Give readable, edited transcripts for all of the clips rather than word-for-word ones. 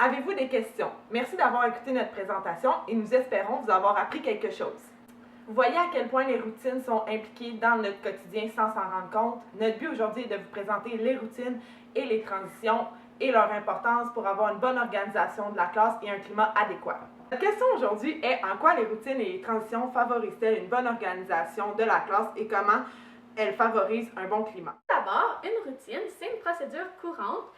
Avez-vous des questions? Merci d'avoir écouté notre présentation et nous espérons vous avoir appris quelque chose. Vous voyez à quel point les routines sont impliquées dans notre quotidien sans s'en rendre compte. Notre but aujourd'hui est de vous présenter les routines et les transitions et leur importance pour avoir une bonne organisation de la classe et un climat adéquat. Notre question aujourd'hui est en quoi les routines et les transitions favorisent-elles une bonne organisation de la classe et comment elles favorisent un bon climat? D'abord, une routine, c'est une procédure courante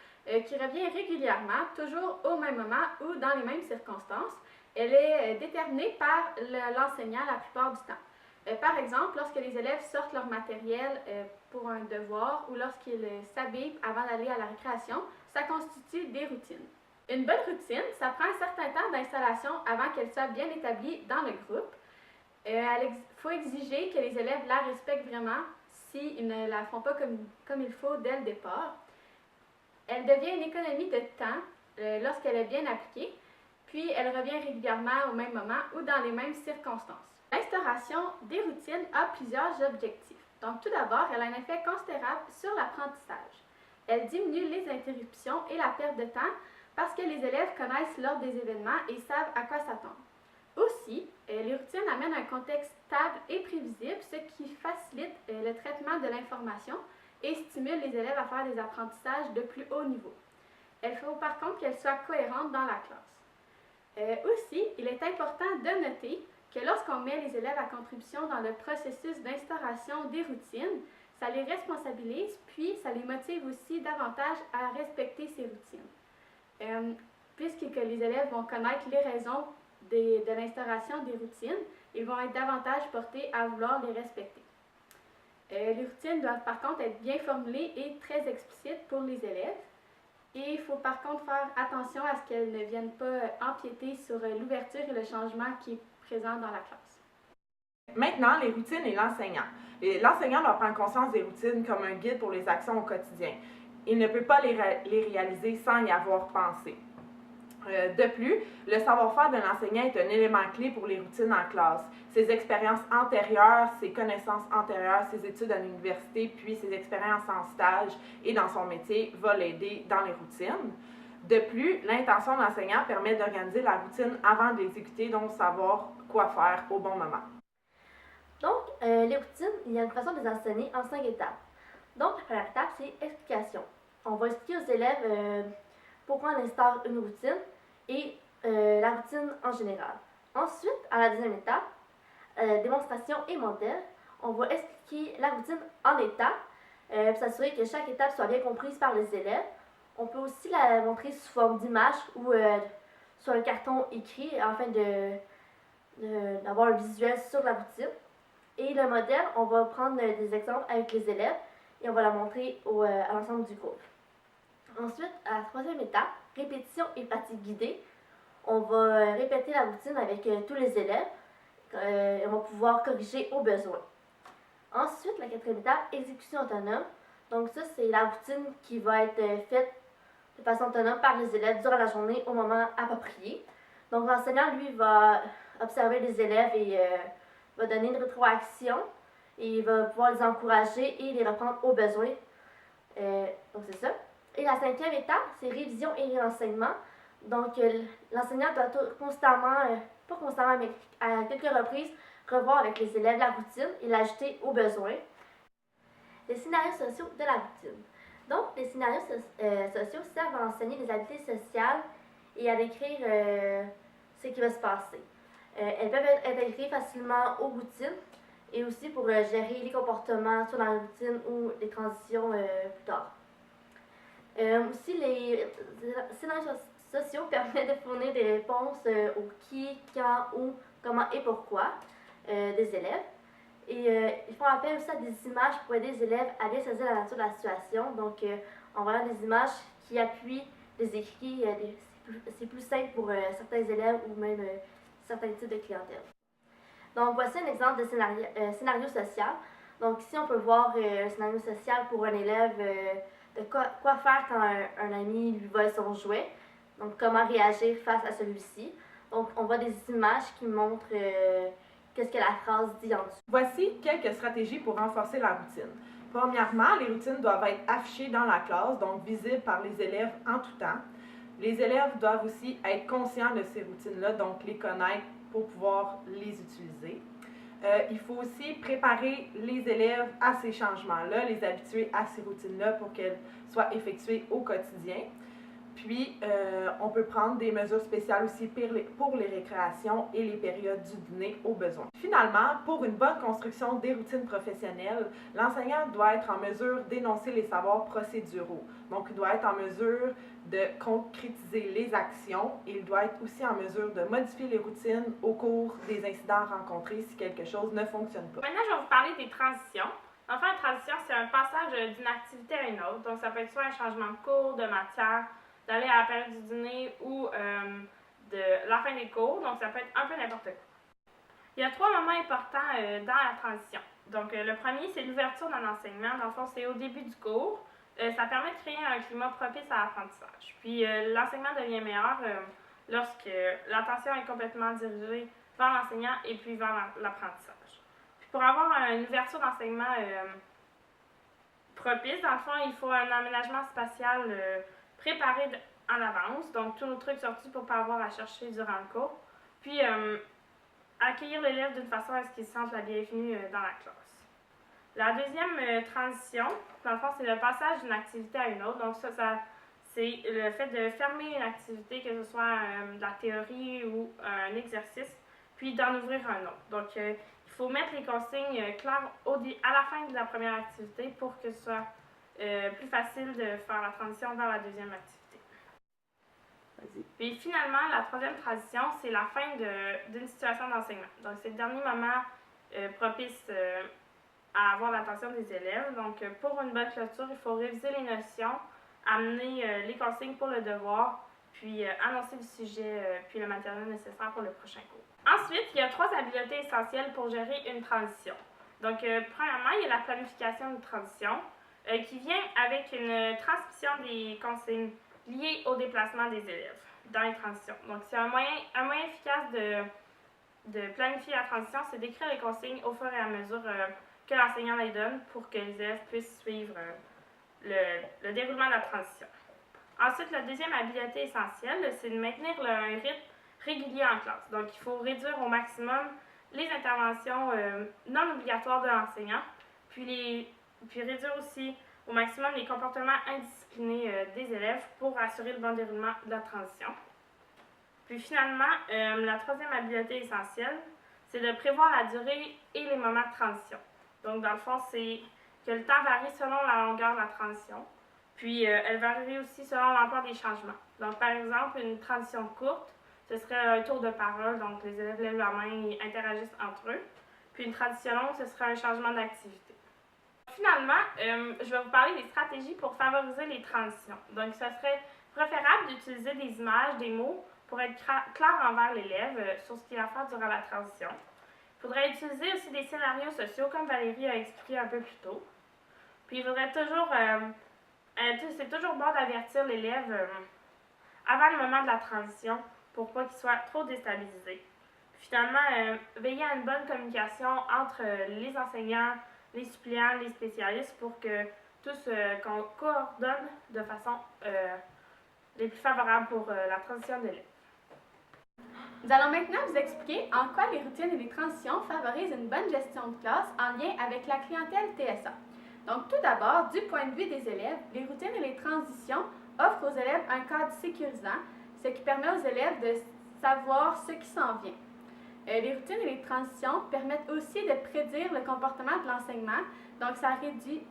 qui revient régulièrement, toujours au même moment ou dans les mêmes circonstances. Elle est déterminée par l'enseignant la plupart du temps. Par exemple, lorsque les élèves sortent leur matériel pour un devoir ou lorsqu'ils s'habillent avant d'aller à la récréation, ça constitue des routines. Une bonne routine, ça prend un certain temps d'installation avant qu'elle soit bien établie dans le groupe. Il faut exiger que les élèves la respectent vraiment s'ils ne la font pas comme il faut dès le départ. Elle devient une économie de temps lorsqu'elle est bien appliquée, puis elle revient régulièrement au même moment ou dans les mêmes circonstances. L'instauration des routines a plusieurs objectifs. Donc tout d'abord, elle a un effet considérable sur l'apprentissage. Elle diminue les interruptions et la perte de temps parce que les élèves connaissent l'ordre des événements et savent à quoi s'attendre. Aussi, les routines amènent un contexte stable et prévisible, ce qui facilite le traitement de l'information et stimule les élèves à faire des apprentissages de plus haut niveau. Il faut par contre qu'elles soient cohérentes dans la classe. Aussi, il est important de noter que lorsqu'on met les élèves à contribution dans le processus d'instauration des routines, ça les responsabilise, puis ça les motive aussi davantage à respecter ces routines. Puisque les élèves vont connaître les raisons de l'instauration des routines, ils vont être davantage portés à vouloir les respecter. Les routines doivent par contre être bien formulées et très explicites pour les élèves. Et il faut par contre faire attention à ce qu'elles ne viennent pas empiéter sur l'ouverture et le changement qui est présent dans la classe. Maintenant, les routines et l'enseignant. L'enseignant doit prendre conscience des routines comme un guide pour les actions au quotidien. Il ne peut pas les réaliser sans y avoir pensé. De plus, le savoir-faire de l'enseignant est un élément clé pour les routines en classe. Ses expériences antérieures, ses connaissances antérieures, ses études à l'université, puis ses expériences en stage et dans son métier vont l'aider dans les routines. De plus, l'intention de l'enseignant permet d'organiser la routine avant de l'exécuter, donc savoir quoi faire au bon moment. Donc, les routines, il y a une façon de les enseigner en 5 étapes. Donc, la première étape, c'est explication. On va expliquer aux élèves pourquoi on instaure une routine et la routine en général. Ensuite, à la deuxième étape, démonstration et modèle, on va expliquer la routine en étapes pour s'assurer que chaque étape soit bien comprise par les élèves. On peut aussi la montrer sous forme d'image ou sur un carton écrit afin d'avoir un visuel sur la routine. Et le modèle, on va prendre des exemples avec les élèves et on va la montrer à l'ensemble du groupe. Ensuite, à la troisième étape, répétition et pratique guidée, on va répéter la routine avec tous les élèves et on va pouvoir corriger au besoin. Ensuite, la quatrième étape, exécution autonome. Donc ça, c'est la routine qui va être faite de façon autonome par les élèves durant la journée au moment approprié. Donc l'enseignant, lui, va observer les élèves et va donner une rétroaction et il va pouvoir les encourager et les reprendre au besoin. Donc c'est ça. Et la cinquième étape, c'est révision et réenseignement. Donc l'enseignant doit constamment, pas constamment, mais à quelques reprises, revoir avec les élèves la routine et l'ajouter au besoin. Les scénarios sociaux de la routine. Donc les scénarios sociaux servent à enseigner les habiletés sociales et à décrire ce qui va se passer. Elles peuvent être intégrées facilement aux routines et aussi pour gérer les comportements sur la routine ou les transitions plus tard. Aussi, les scénarios sociaux permettent de fournir des réponses au qui, quand, où, comment et pourquoi des élèves. Et ils font appel aussi à des images pour aider les élèves à bien saisir la nature de la situation. Donc, en voyant des images qui appuient les écrits, c'est plus simple pour certains élèves ou même certains types de clientèle. Donc, voici un exemple de scénario social. Donc, ici, on peut voir un scénario social pour un élève de quoi faire quand un ami lui vole son jouet. Donc, comment réagir face à celui-ci. Donc, on voit des images qui montrent qu'est-ce que la phrase dit en dessous. Voici quelques stratégies pour renforcer la routine. Premièrement, les routines doivent être affichées dans la classe, donc visibles par les élèves en tout temps. Les élèves doivent aussi être conscients de ces routines-là, donc les connaître pour pouvoir les utiliser. Il faut aussi préparer les élèves à ces changements-là, les habituer à ces routines-là pour qu'elles soient effectuées au quotidien. Puis, on peut prendre des mesures spéciales aussi pour les récréations et les périodes du dîner au besoin. Finalement, pour une bonne construction des routines professionnelles, l'enseignant doit être en mesure d'énoncer les savoirs procéduraux. Donc, il doit être en mesure de concrétiser les actions et il doit être aussi en mesure de modifier les routines au cours des incidents rencontrés si quelque chose ne fonctionne pas. Maintenant, je vais vous parler des transitions. Enfin, une transition, c'est un passage d'une activité à une autre. Donc, ça peut être soit un changement de cours, de matière, d'aller à la période du dîner ou de la fin des cours. Donc, ça peut être un peu n'importe quoi. Il y a 3 moments importants dans la transition. Donc, le premier, c'est l'ouverture d'un enseignement. Dans le fond, c'est au début du cours. Ça permet de créer un climat propice à l'apprentissage. Puis, l'enseignement devient meilleur lorsque l'attention est complètement dirigée vers l'enseignant et puis vers l'apprentissage. Puis, pour avoir une ouverture d'enseignement propice, dans le fond, il faut un aménagement spatial préparé en avance. Donc, tous nos trucs sortis pour ne pas avoir à chercher durant le cours. Puis, accueillir l'élève d'une façon à ce qu'il sente la bienvenue dans la classe. La deuxième transition, dans le fond, c'est le passage d'une activité à une autre. Donc, ça c'est le fait de fermer une activité, que ce soit de la théorie ou un exercice, puis d'en ouvrir un autre. Donc, il faut mettre les consignes claires à la fin de la première activité pour que ce soit plus facile de faire la transition vers la deuxième activité. Puis finalement, la troisième transition, c'est la fin d'une situation d'enseignement. Donc, c'est le dernier moment propice à avoir l'attention des élèves. Donc, pour une bonne clôture, il faut réviser les notions, amener les consignes pour le devoir, puis annoncer le sujet, puis le matériel nécessaire pour le prochain cours. Ensuite, il y a 3 habiletés essentielles pour gérer une transition. Donc, premièrement, il y a la planification de transition, qui vient avec une transmission des consignes liées au déplacement des élèves dans les transitions. Donc, c'est un moyen efficace de planifier la transition, c'est d'écrire les consignes au fur et à mesure que l'enseignant les donne pour que les élèves puissent suivre le déroulement de la transition. Ensuite, la deuxième habileté essentielle, c'est de maintenir un rythme régulier en classe. Donc, il faut réduire au maximum les interventions non obligatoires de l'enseignant, puis réduire aussi au maximum les comportements indisciplinés des élèves pour assurer le bon déroulement de la transition. Puis finalement, la troisième habileté essentielle, c'est de prévoir la durée et les moments de transition. Donc dans le fond, c'est que le temps varie selon la longueur de la transition, puis elle varie aussi selon l'ampleur des changements. Donc par exemple, une transition courte, ce serait un tour de parole, donc les élèves lèvent la main et interagissent entre eux. Puis une transition longue, ce serait un changement d'activité. Finalement, je vais vous parler des stratégies pour favoriser les transitions. Donc, ce serait préférable d'utiliser des images, des mots, pour être clair envers l'élève sur ce qu'il a à faire durant la transition. Il faudrait utiliser aussi des scénarios sociaux, comme Valérie a expliqué un peu plus tôt. Puis, il faudrait toujours, c'est toujours bon d'avertir l'élève avant le moment de la transition pour pas qu'il soit trop déstabilisé. Finalement, veiller à une bonne communication entre les enseignants, les suppléants, les spécialistes pour que tous qu'on coordonne de façon les plus favorables pour la transition de l'élève. Nous allons maintenant vous expliquer en quoi les routines et les transitions favorisent une bonne gestion de classe en lien avec la clientèle TSA. Donc tout d'abord, du point de vue des élèves, les routines et les transitions offrent aux élèves un cadre sécurisant, ce qui permet aux élèves de savoir ce qui s'en vient. Les routines et les transitions permettent aussi de prédire le comportement de l'enseignement, donc ça réduit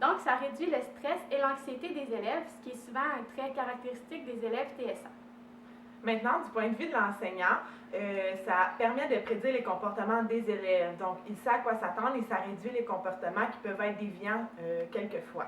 donc ça réduit le stress et l'anxiété des élèves, ce qui est souvent un trait caractéristique des élèves TSA. Maintenant, du point de vue de l'enseignant, ça permet de prédire les comportements des élèves. Donc, il sait à quoi s'attendre et ça réduit les comportements qui peuvent être déviants quelquefois.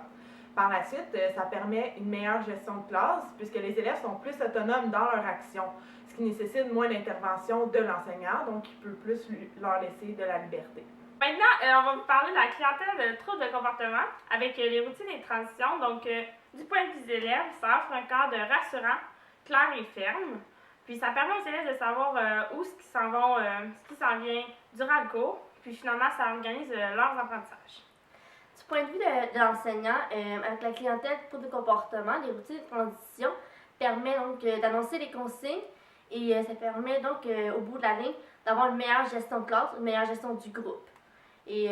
Par la suite, ça permet une meilleure gestion de classe puisque les élèves sont plus autonomes dans leur action, ce qui nécessite moins d'intervention de l'enseignant, donc il peut plus leur laisser de la liberté. Maintenant, on va vous parler de la clientèle de troubles de comportement avec les routines et transitions. Donc, du point de vue des élèves, ça offre un cadre rassurant, clair et ferme. Puis, ça permet aux élèves de savoir où ce qui s'en vient durant le cours. Puis, finalement, ça organise leurs apprentissages. Du point de vue de l'enseignant, avec la clientèle trouble de comportement, les routines de transition permettent donc d'annoncer les consignes et ça permet donc au bout de la ligne d'avoir une meilleure gestion de classe, une meilleure gestion du groupe. Et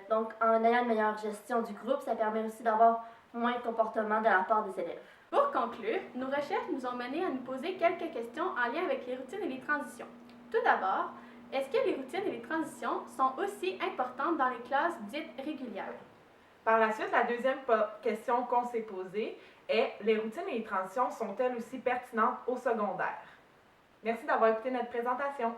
donc en ayant une meilleure gestion du groupe, ça permet aussi d'avoir moins de comportement de la part des élèves. Pour conclure, nos recherches nous ont mené à nous poser quelques questions en lien avec les routines et les transitions. Tout d'abord, est-ce que les routines et les transitions sont aussi importantes dans les classes dites régulières? Par la suite, la deuxième question qu'on s'est posée est: les routines et les transitions sont-elles aussi pertinentes au secondaire? Merci d'avoir écouté notre présentation.